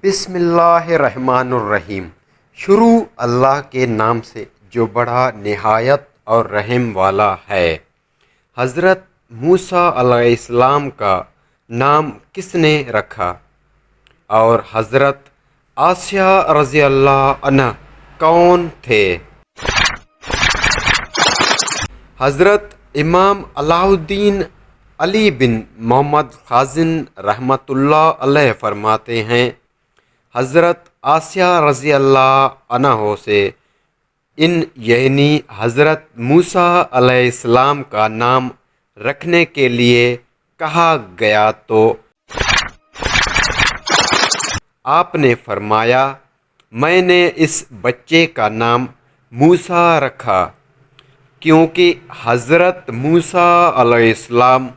بسم اللہ الرحمن الرحیم۔ شروع اللہ کے نام سے جو بڑا نہایت اور رحم والا ہے۔ حضرت موسیٰ علیہ السلام کا نام کس نے رکھا اور حضرت آسیہ رضی اللہ عنہ کون تھے؟ حضرت امام علاء الدین علی بن محمد خازن رحمۃ اللہ علیہ فرماتے ہیں، حضرت آسیہ رضی اللہ عنہ سے یعنی حضرت موسیٰ علیہ السلام کا نام رکھنے کے لیے کہا گیا تو آپ نے فرمایا، میں نے اس بچے کا نام موسیٰ رکھا کیونکہ حضرت موسیٰ علیہ السلام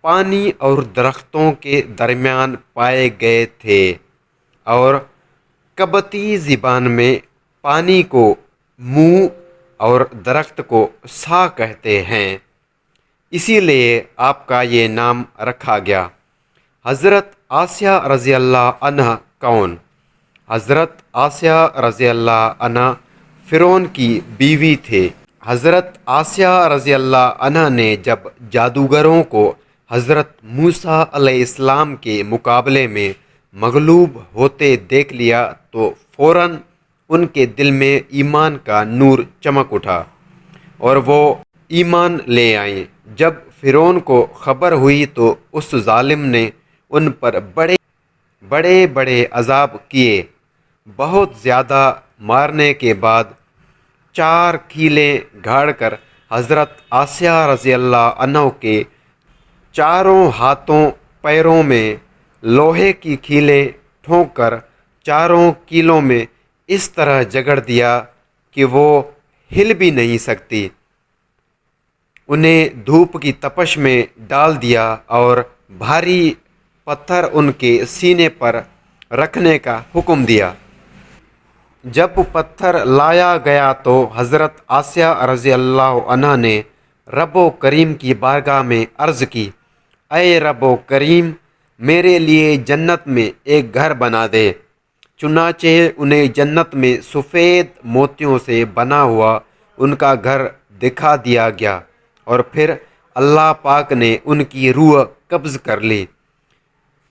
پانی اور درختوں کے درمیان پائے گئے تھے، اور قبطی زبان میں پانی کو منہ اور درخت کو سا کہتے ہیں، اسی لیے آپ کا یہ نام رکھا گیا۔ حضرت آسیہ رضی اللہ عنہ کون؟ حضرت آسیہ رضی اللہ عنہ فرعون کی بیوی تھے۔ حضرت آسیہ رضی اللہ عنہ نے جب جادوگروں کو حضرت موسیٰ علیہ السلام کے مقابلے میں مغلوب ہوتے دیکھ لیا تو فوراً ان کے دل میں ایمان کا نور چمک اٹھا اور وہ ایمان لے آئیں۔ جب فرعون کو خبر ہوئی تو اس ظالم نے ان پر بڑے بڑے عذاب کیے۔ بہت زیادہ مارنے کے بعد 4 کیلیں گاڑ کر حضرت آسیہ رضی اللہ عنہ کے چاروں ہاتھوں پیروں میں لوہے کی کیلیں ٹھونک کر چاروں کیلوں میں اس طرح جگڑ دیا کہ وہ ہل بھی نہیں سکتی۔ انہیں دھوپ کی تپش میں ڈال دیا اور بھاری پتھر ان کے سینے پر رکھنے کا حکم دیا۔ جب پتھر لایا گیا تو حضرت آسیہ رضی اللہ عنہ نے رب و کریم کی بارگاہ میں عرض کی، اے رب و کریم، میرے لیے جنت میں ایک گھر بنا دے۔ چنانچہ انہیں جنت میں سفید موتیوں سے بنا ہوا ان کا گھر دکھا دیا گیا، اور پھر اللہ پاک نے ان کی روح قبض کر لی۔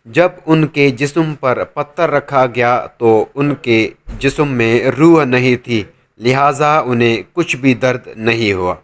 جب ان کے جسم پر پتھر رکھا گیا تو ان کے جسم میں روح نہیں تھی، لہٰذا انہیں کچھ بھی درد نہیں ہوا۔